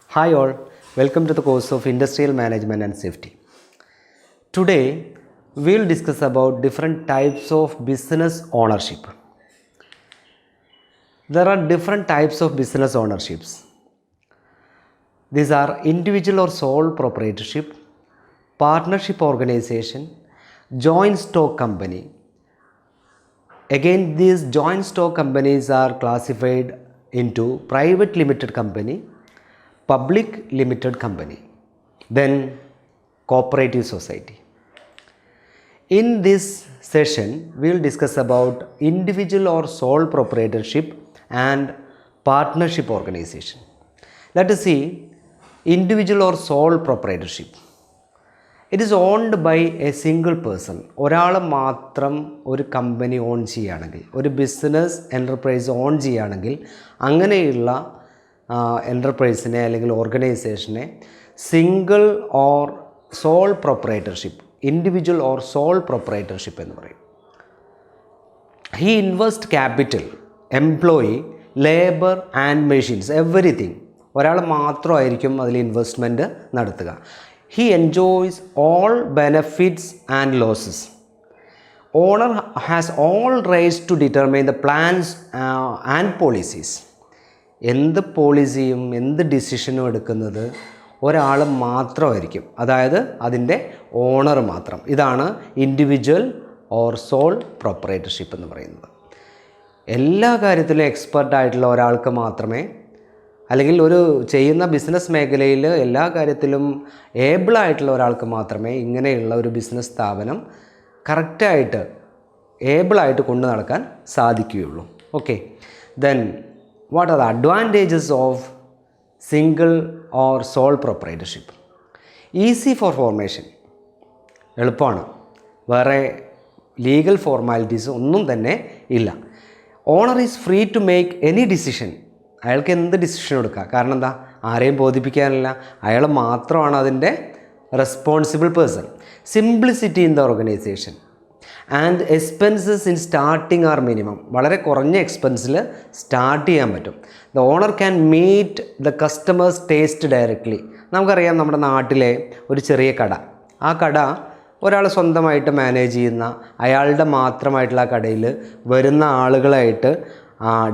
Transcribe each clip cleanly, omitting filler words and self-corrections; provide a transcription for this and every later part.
Hi all, welcome to the course of Industrial Management and Safety. Today we will discuss about different types of business ownership. There are different types of business ownerships. These are individual or sole proprietorship, partnership organization, joint stock company. Again, these joint stock companies are classified into private limited company, public limited company, then cooperative society. In this session, we will discuss about individual or sole proprietorship and partnership organization. Let us see individual or sole proprietorship. It is owned by a single person. ഒരാൾ മാത്രം ഒരു company on ചെയ്യുകയാണെങ്കിൽ, ഒരു business enterprise on ചെയ്യുകയാണെങ്കിൽ, അങ്ങനെയുള്ള എൻ്റർപ്രൈസിനെ അല്ലെങ്കിൽ ഓർഗനൈസേഷനെ single or sole proprietorship, individual or sole proprietorship എന്ന് പറയും. He invest capital, employee, labour and machines, everything. ഒരാൾ മാത്രമായിരിക്കും അതിൽ ഇൻവെസ്റ്റ്മെൻറ്റ് നടത്തുക. He enjoys all benefits and losses. Owner has all rights to determine the plans and policies. എന്ത് പോളിസിയും എന്ത് ഡിസിഷനും എടുക്കുന്നത് ഒരാൾ മാത്രമായിരിക്കും, അതായത് അതിൻ്റെ ഓണർ മാത്രം. ഇതാണ് ഇൻഡിവിജ്വൽ ഓർ സോൾ പ്രൊപ്പറേറ്റർഷിപ്പ് എന്ന് പറയുന്നത്. എല്ലാ കാര്യത്തിലും എക്സ്പെർട്ടായിട്ടുള്ള ഒരാൾക്ക് മാത്രമേ, അല്ലെങ്കിൽ ഒരു ചെയ്യുന്ന ബിസിനസ് മേഖലയിൽ എല്ലാ കാര്യത്തിലും ഏബിളായിട്ടുള്ള ഒരാൾക്ക് മാത്രമേ ഇങ്ങനെയുള്ള ഒരു ബിസിനസ് സ്ഥാപനം കറക്റ്റായിട്ട് ഏബിളായിട്ട് കൊണ്ടു നടക്കാൻ സാധിക്കുകയുള്ളൂ. Okay, then what are the advantages of single or sole proprietorship? Easy for formation, എളുപ്പമാണ്, വേറെ ലീഗൽ ഫോർമാലിറ്റീസ് ഒന്നും തന്നെ ഇല്ല. Owner is free to make any decision. അയാൾക്ക് എന്ത് ഡിസിഷൻ എടുക്കാം, കാരണം എന്താ, ആരെയും ബോധിപ്പിക്കാനില്ല, അയാൾ മാത്രമാണ് അതിൻ്റെ responsible person. Simplicity in the organisation and expenses in starting are minimum. വളരെ കുറഞ്ഞ എക്സ്പെൻസിൽ സ്റ്റാർട്ട് ചെയ്യാൻ പറ്റും. The owner can meet the customers taste directly. നമുക്കറിയാം, നമ്മുടെ നാട്ടിലെ ഒരു ചെറിയ കട, ആ കട ഒരാൾ സ്വന്തമായിട്ട് മാനേജ് ചെയ്യുന്ന, അയാളുടെ മാത്രമായിട്ടുള്ള ആ കടയിൽ വരുന്ന ആളുകളായിട്ട്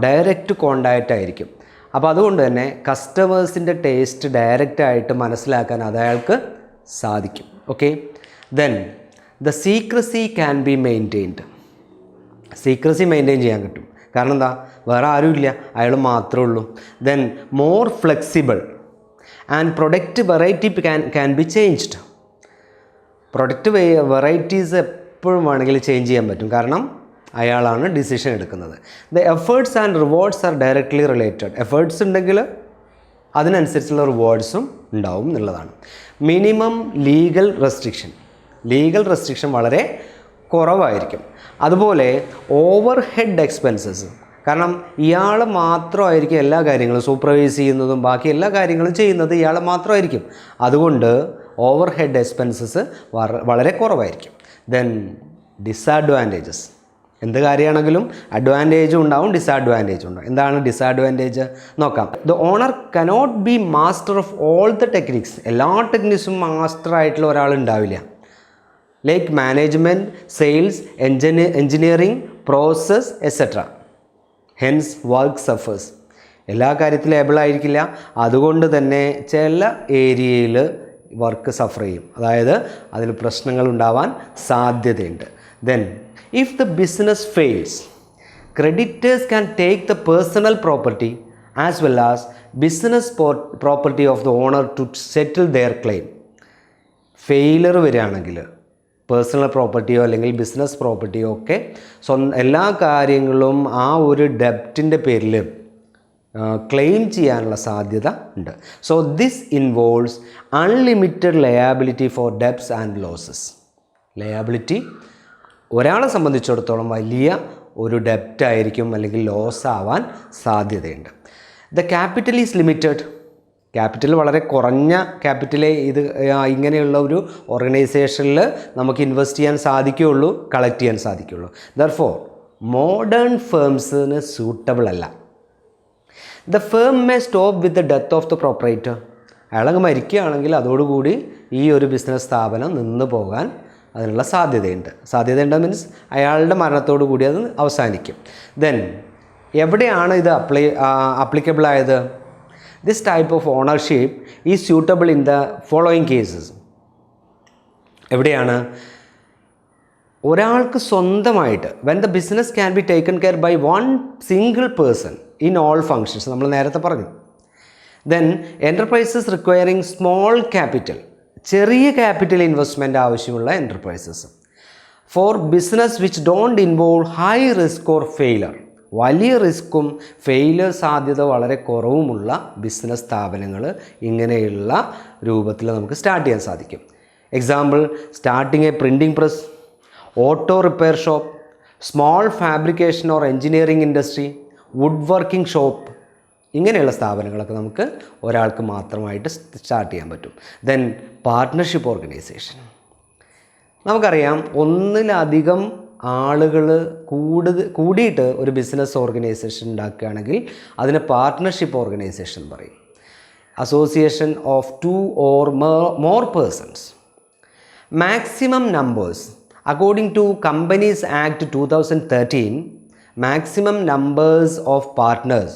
ഡയറക്റ്റ് കോണ്ടാക്റ്റ് ആയിരിക്കും. അപ്പോൾ അതുകൊണ്ട് തന്നെ കസ്റ്റമേഴ്സിൻ്റെ ടേസ്റ്റ് ഡയറക്റ്റായിട്ട് മനസ്സിലാക്കാൻ അത് അയാൾക്ക് സാധിക്കും. Okay, then the secrecy can be maintained. Secrecy maintain ചെയ്യാൻ കിട്ടും, കാരണം എന്താ, വേറെ ആരുമില്ല, അയാൾ മാത്രമേ ഉള്ളൂ. Then more flexible and product variety can be changed. Product varieties എപ്പോഴും വേണമെങ്കിൽ ചേഞ്ച് ചെയ്യാൻ പറ്റും, കാരണം അയാളാണ് ഡിസിഷൻ എടുക്കുന്നത്. The efforts and rewards are directly related. Efforts ഉണ്ടെങ്കിൽ അതിനനുസരിച്ചുള്ള റിവാർഡ്സും ഉണ്ടാവും എന്നുള്ളതാണ്. മിനിമം ലീഗൽ റെസ്ട്രിക്ഷൻ വളരെ കുറവായിരിക്കും. അതുപോലെ ഓവർ ഹെഡ് എക്സ്പെൻസസ്, കാരണം ഇയാൾ മാത്രമായിരിക്കും എല്ലാ കാര്യങ്ങളും സൂപ്പർവൈസ് ചെയ്യുന്നതും ബാക്കി എല്ലാ കാര്യങ്ങളും ചെയ്യുന്നത് ഇയാൾ മാത്രമായിരിക്കും. അതുകൊണ്ട് ഓവർ ഹെഡ് എക്സ്പെൻസസ് വളരെ കുറവായിരിക്കും. ദെൻ ഡിസഡ്വാൻറ്റേജസ്, എന്ത് കാര്യമാണെങ്കിലും അഡ്വാൻറ്റേജും ഉണ്ടാവും ഡിസഡ്വാൻറ്റേജും ഉണ്ടാവും. എന്താണ് ഡിസഡ്വാൻറ്റേജ് നോക്കാം. The owner cannot be master of all the techniques. എല്ലാ ടെക്നിക്സും മാസ്റ്റർ ആയിട്ടുള്ള ഒരാളുണ്ടാവില്ല. Like management, sales, engineering, process etcetera. Hence work suffers. എല്ലാ കാര്യത്തിലും ഏബിളായിരിക്കില്ല, അതുകൊണ്ട് തന്നെ ചില ഏരിയയിൽ വർക്ക് സഫർ ചെയ്യും, അതായത് അതിൽ പ്രശ്നങ്ങൾ ഉണ്ടാവാൻ സാധ്യതയുണ്ട്. Then if the business fails, creditors can take the personal property as well as business property of the owner to settle their claim. Failure വരികയാണെങ്കിൽ പേഴ്സണൽ പ്രോപ്പർട്ടിയോ അല്ലെങ്കിൽ ബിസിനസ് പ്രോപ്പർട്ടിയോ ഒക്കെ എല്ലാ കാര്യങ്ങളും ആ ഒരു ഡെപ്റ്റിൻ്റെ പേരിൽ ക്ലെയിം ചെയ്യാനുള്ള സാധ്യത ഉണ്ട്. So this involves unlimited liability for debts and losses. Liability ഒരാളെ സംബന്ധിച്ചിടത്തോളം വലിയ ഒരു ഡെപ്റ്റ് ആയിരിക്കും, അല്ലെങ്കിൽ ലോസ് ആവാൻ സാധ്യതയുണ്ട്. The capital is limited. Capital വളരെ കുറഞ്ഞ ക്യാപിറ്റലേ ഇങ്ങനെയുള്ള ഒരു ഓർഗനൈസേഷനിൽ നമുക്ക് ഇൻവെസ്റ്റ് ചെയ്യാൻ സാധിക്കുകയുള്ളൂ, കളക്ട് ചെയ്യാൻ സാധിക്കുകയുള്ളൂ. ദർഫോർ മോഡേൺ ഫേംസിന് സൂട്ടബിൾ അല്ല. The firm may stop with the death of the proprietor. അയാളങ്ങ് മരിക്കുകയാണെങ്കിൽ അതോടുകൂടി ഈ ഒരു ബിസിനസ് സ്ഥാപനം നിന്ന് പോകാൻ അതിനുള്ള സാധ്യതയുണ്ട് മീൻസ് അയാളുടെ മരണത്തോടു കൂടി അത് അവസാനിക്കും. ദെൻ എവിടെയാണ് ഇത് അപ്ലിക്കബിൾ ആയത്? This type of ownership is suitable in the following cases. എവിടെയാണ്? ഒരാൾക്ക് സ്വന്തമായിട്ട് when the business can be taken care bye one single person in all functions, നമ്മൾ നേരത്തെ പറഞ്ഞു. Then enterprises requiring small capital, ചെറിയ ക്യാപിറ്റൽ ഇൻവെസ്റ്റ്മെൻറ്റ് ആവശ്യമുള്ള enterprises. Four business which don't involve high risk or failure, വലിയ റിസ്ക്കും failure സാധ്യത വളരെ കുറവുമുള്ള business സ്ഥാപനങ്ങൾ ഇങ്ങനെയുള്ള രൂപത്തിൽ നമുക്ക് സ്റ്റാർട്ട് ചെയ്യാൻ സാധിക്കും. Example, starting A printing press, auto repair shop, small fabrication or engineering industry, would working shop, ഇങ്ങനെയുള്ള സ്ഥാപനങ്ങളൊക്കെ നമുക്ക് ഒരാൾക്ക് മാത്രമായിട്ട് സ്റ്റാർട്ട് ചെയ്യാൻ പറ്റും. Then partnership organisation. നമുക്കറിയാം, ഒന്നിലധികം ആളുകൾ കൂടിയിട്ട് ഒരു ബിസിനസ് ഓർഗനൈസേഷൻ ഉണ്ടാക്കുകയാണെങ്കിൽ അതിനെ പാർട്ട്ണർഷിപ്പ് ഓർഗനൈസേഷൻ പറയും. Association of 2 or more persons. Maximum numbers. According to Companies Act 2013, maximum numbers of partners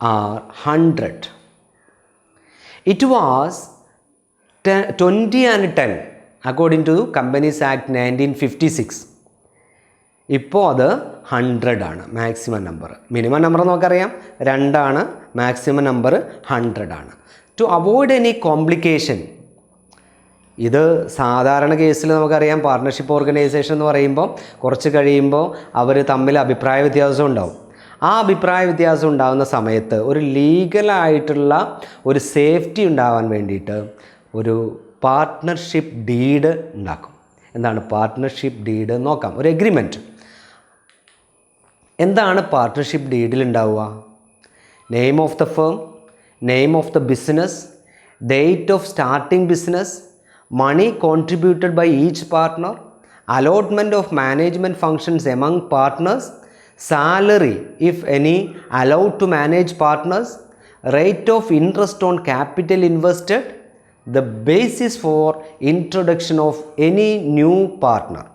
are 100. It was 20 and 10 according to Companies Act 1956. ഇപ്പോൾ അത് 100 ആണ് മാക്സിമം നമ്പർ. മിനിമം നമ്പർ നമുക്കറിയാം 2 ആണ്, maximum number 100 ആണ്. To avoid any complication, ഇത് സാധാരണ കേസിൽ നമുക്കറിയാം പാർട്ട്ണർഷിപ്പ് ഓർഗനൈസേഷൻ എന്ന് പറയുമ്പോൾ കുറച്ച് കഴിയുമ്പോൾ അവർ തമ്മിൽ അഭിപ്രായ വ്യത്യാസം ഉണ്ടാവും. ആ അഭിപ്രായ വ്യത്യാസം ഉണ്ടാകുന്ന സമയത്ത് ഒരു ലീഗലായിട്ടുള്ള ഒരു സേഫ്റ്റി ഉണ്ടാവാൻ വേണ്ടിയിട്ട് ഒരു പാർട്ട്ണർഷിപ്പ് ഡീഡ് ഉണ്ടാക്കും. എന്താണ് പാർട്ട്ണർഷിപ്പ് ഡീഡ് നോക്കാം. ഒരു എഗ്രിമെൻറ്റ്. എന്താണ് പാർട്ട്ണർഷിപ്പ് ഡീഡിൽ ഉണ്ടാവുക? Name of the firm, name of the business, date of starting business, money contributed by each partner, allotment of management functions among partners, salary if any allowed to manage partners, rate of interest on capital invested, the basis for introduction of any new partner.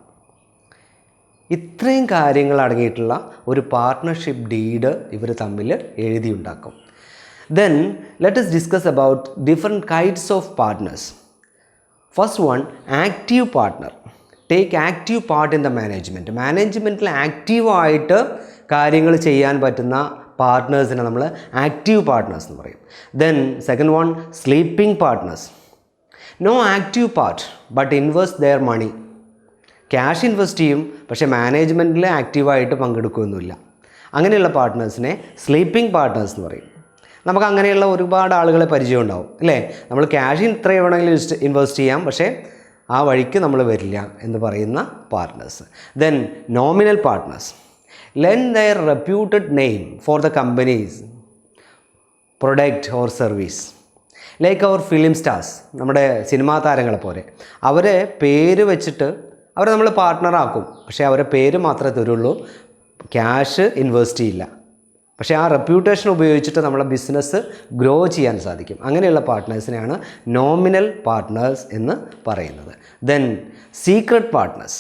ഇത്രയും കാര്യങ്ങൾ അടങ്ങിയിട്ടുള്ള ഒരു partnership deed ഇവർ തമ്മിൽ എഴുതിയുണ്ടാക്കും. Then let us discuss about different kinds of partners. First one, active partner. Take active part in the management. മാനേജ്മെൻറ്റിൽ ആക്റ്റീവായിട്ട് കാര്യങ്ങൾ ചെയ്യാൻ പറ്റുന്ന പാർട്ട്നേഴ്സിനെ നമ്മൾ ആക്റ്റീവ് പാർട്ട്നേഴ്സ് എന്ന് പറയും. Then second one, sleeping partners. No active part but invest their money. Cash invest ചെയ്യും, പക്ഷേ മാനേജ്മെൻറ്റിൽ ആക്റ്റീവായിട്ട് പങ്കെടുക്കുകയൊന്നുമില്ല. അങ്ങനെയുള്ള പാർട്ട്നേഴ്സിനെ സ്ലീപ്പിംഗ് പാർട്ട്നേഴ്സ് എന്ന് പറയും. നമുക്ക് അങ്ങനെയുള്ള ഒരുപാട് ആളുകളെ പരിചയം ഉണ്ടാവും അല്ലേ? നമ്മൾ ക്യാഷ് ഇത്ര വേണമെങ്കിലും ഇൻവെസ്റ്റ് ചെയ്യാം, പക്ഷേ ആ വഴിക്ക് നമ്മൾ വരില്ല എന്ന് പറയുന്ന partners. Then nominal partners. Lend their reputed name for the companies product or service. Like അവർ ഫിലിം സ്റ്റാർസ്, നമ്മുടെ സിനിമാ താരങ്ങളെ പോലെ അവരെ പേര് വെച്ചിട്ട് അവരെ നമ്മൾ പാർട്ട്ണറാക്കും, പക്ഷേ അവരെ പേര് മാത്രമേ തരുള്ളൂ, ക്യാഷ് ഇൻവെസ്റ്റ് ചെയ്യില്ല. പക്ഷേ ആ റെപ്യൂട്ടേഷൻ ഉപയോഗിച്ചിട്ട് നമ്മളെ ബിസിനസ് ഗ്രോ ചെയ്യാൻ സാധിക്കും. അങ്ങനെയുള്ള പാർട്ട്നേഴ്സിനെയാണ് നോമിനൽ പാർട്ട്നേഴ്സ് എന്ന് പറയുന്നത്. Then secret partners.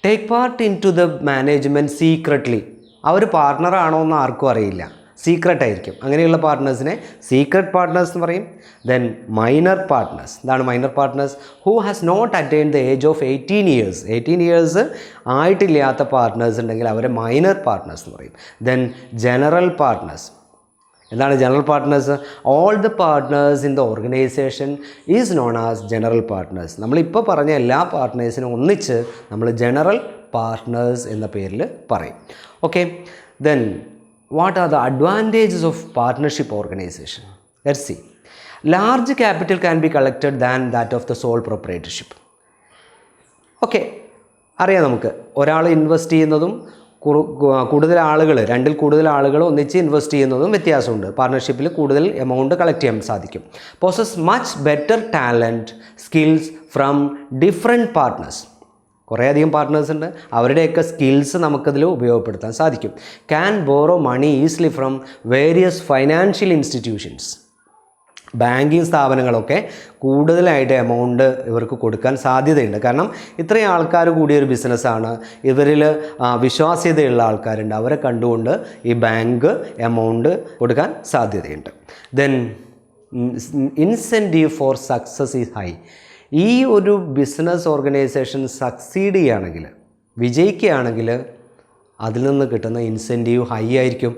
Take part in to the management secretly. അവർ പാർട്ട്ണറാണോ എന്ന് ആർക്കും അറിയില്ല, സീക്രട്ട് ആയിരിക്കും. അങ്ങനെയുള്ള പാർട്ട്നേഴ്സിനെ സീക്രട്ട് പാർട്ട്നേഴ്സ് എന്ന് പറയും. Then minor partners. എന്താണ് minor partners? Who has not attained the age of 18 years. 18 years ആയിട്ടില്ലാത്ത പാർട്ട്നേഴ്സ് ഉണ്ടെങ്കിൽ അവരെ മൈനർ പാർട്ട്നേഴ്സ് എന്ന് പറയും. Then general partners. എന്താണ് general partners? All the partners in the organisation is known as general partners. നമ്മളിപ്പോൾ പറഞ്ഞ എല്ലാ പാർട്ട്നേഴ്സിനും ഒന്നിച്ച് നമ്മൾ ജനറൽ പാർട്ട്നേഴ്സ് എന്ന പേരിൽ പറയും. Okay, then what are the advantages of partnership organization? Let's see. Large capital can be collected than that of the sole proprietorship. Okay, അറിയാം നമുക്ക് ഒരാൾ ഇൻവെസ്റ്റ് ചെയ്യുന്നതും കൂടുതൽ ആളുകൾ, രണ്ടിൽ കൂടുതൽ ആളുകൾ ഒന്നിച്ച് ഇൻവെസ്റ്റ് ചെയ്യുന്നതും വ്യത്യാസമുണ്ട്. പാർട്ണർഷിപ്പിൽ കൂടുതൽ എമൗണ്ട് കളക്ട് ചെയ്യാൻ സാധിക്കും. Possess much better talent, skills from different partners. കുറേയധികം പാർട്ട്നേഴ്സ് ഉണ്ട്, അവരുടെയൊക്കെ സ്കിൽസ് നമുക്കതിൽ ഉപയോഗപ്പെടുത്താൻ സാധിക്കും. Can borrow money easily from various financial institutions. Banking സ്ഥാപനങ്ങളൊക്കെ കൂടുതലായിട്ട് എമൗണ്ട് ഇവർക്ക് കൊടുക്കാൻ സാധ്യതയുണ്ട്. കാരണം ഇത്രയും ആൾക്കാർ കൂടിയൊരു ബിസിനസ്സാണ്, ഇവരിൽ വിശ്വാസ്യതയുള്ള ആൾക്കാരുണ്ട്, അവരെ കണ്ടുകൊണ്ട് ഈ ബാങ്ക് എമൗണ്ട് കൊടുക്കാൻ സാധ്യതയുണ്ട്. Then incentive for success is high. ഈ ഒരു ബിസിനസ് ഓർഗനൈസേഷൻ സക്സീഡ് ചെയ്യുകയാണെങ്കിൽ, വിജയിക്കുകയാണെങ്കിൽ അതിൽ നിന്ന് കിട്ടുന്ന ഇൻസെൻറ്റീവ് ഹൈ ആയിരിക്കും.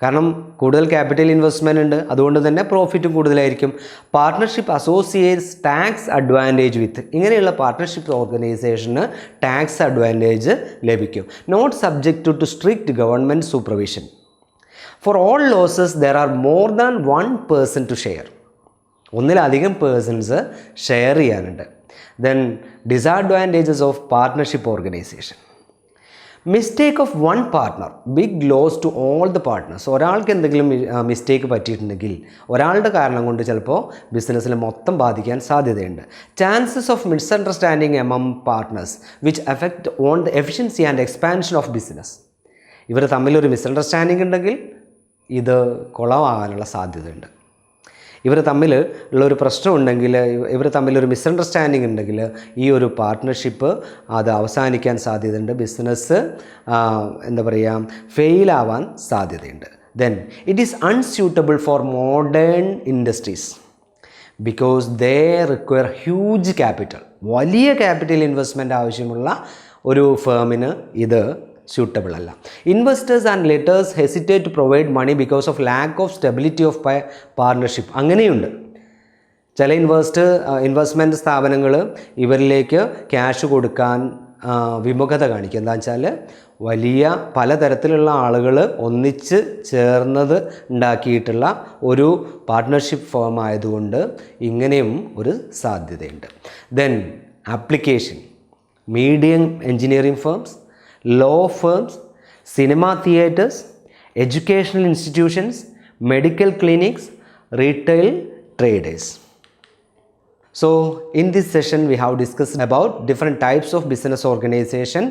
കാരണം കൂടുതൽ ക്യാപിറ്റൽ ഇൻവെസ്റ്റ്മെൻ്റ് ഉണ്ട്, അതുകൊണ്ട് തന്നെ പ്രോഫിറ്റും കൂടുതലായിരിക്കും. Partnership associates tax advantage with. ഇങ്ങനെയുള്ള പാർട്ട്ണർഷിപ്പ് ഓർഗനൈസേഷന് ടാക്സ് അഡ്വാൻറ്റേജ് ലഭിക്കും. Not subject to strict government supervision. For all losses there are more than one person to share. ഒന്നിലധികം പേഴ്സൺസ് ഷെയർ ചെയ്യാനുണ്ട്. Then disadvantages of partnership organisation. Mistake of one partner big loss to all the partners. ഒരാൾക്ക് എന്തെങ്കിലും mistake പറ്റിയിട്ടുണ്ടെങ്കിൽ ഒരാളുടെ കാരണം കൊണ്ട് ചിലപ്പോൾ ബിസിനസ്സിൽ മൊത്തം ബാധിക്കാൻ സാധ്യതയുണ്ട്. Chances of misunderstanding among partners which effect on the efficiency and expansion of business. ഇവർ തമ്മിലൊരു മിസ്അണ്ടർസ്റ്റാൻഡിങ് ഉണ്ടെങ്കിൽ ഇത് കുളമാകാനുള്ള സാധ്യതയുണ്ട്. ഇവർ തമ്മിൽ ഉള്ളൊരു പ്രശ്നമുണ്ടെങ്കിൽ, ഇവർ തമ്മിലൊരു മിസ്അണ്ടർസ്റ്റാൻഡിങ് ഉണ്ടെങ്കിൽ ഈ ഒരു പാർട്ട്ണർഷിപ്പ് അത് അവസാനിക്കാൻ സാധ്യതയുണ്ട്. ബിസിനസ് എന്താ പറയുക, ഫെയിലാവാൻ സാധ്യതയുണ്ട്. Then it is unsuitable for modern industries because they require huge capital. വലിയ ക്യാപിറ്റൽ ഇൻവെസ്റ്റ്മെൻറ്റ് ആവശ്യമുള്ള ഒരു ഫേമിന് ഇത് സ്യൂട്ടബിൾ അല്ല. Investors and lenders hesitate to provide money because of lack of stability of partnership. അങ്ങനെയുണ്ട്. ചില ഇൻവെസ്റ്റ്മെൻറ്റ് സ്ഥാപനങ്ങൾ ഇവരിലേക്ക് ക്യാഷ് കൊടുക്കാൻ വിമുഖത കാണിക്കുക. എന്താണെന്ന് വെച്ചാൽ വലിയ പലതരത്തിലുള്ള ആളുകൾ ഒന്നിച്ച് ചേർന്നത് ഉണ്ടാക്കിയിട്ടുള്ള ഒരു പാർട്ട്ണർഷിപ്പ് ഫേം ആയതുകൊണ്ട് ഇങ്ങനെയും ഒരു സാധ്യതയുണ്ട്. Then application. Medium engineering firms, law firms, cinema theaters, educational institutions, medical clinics, retail traders. So in this session we have discussed about different types of business organization.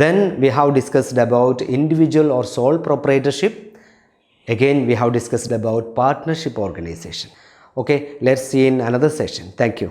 Then we have discussed about individual or sole proprietorship. Again we have discussed about partnership organization. Okay, let's see in another session. Thank you.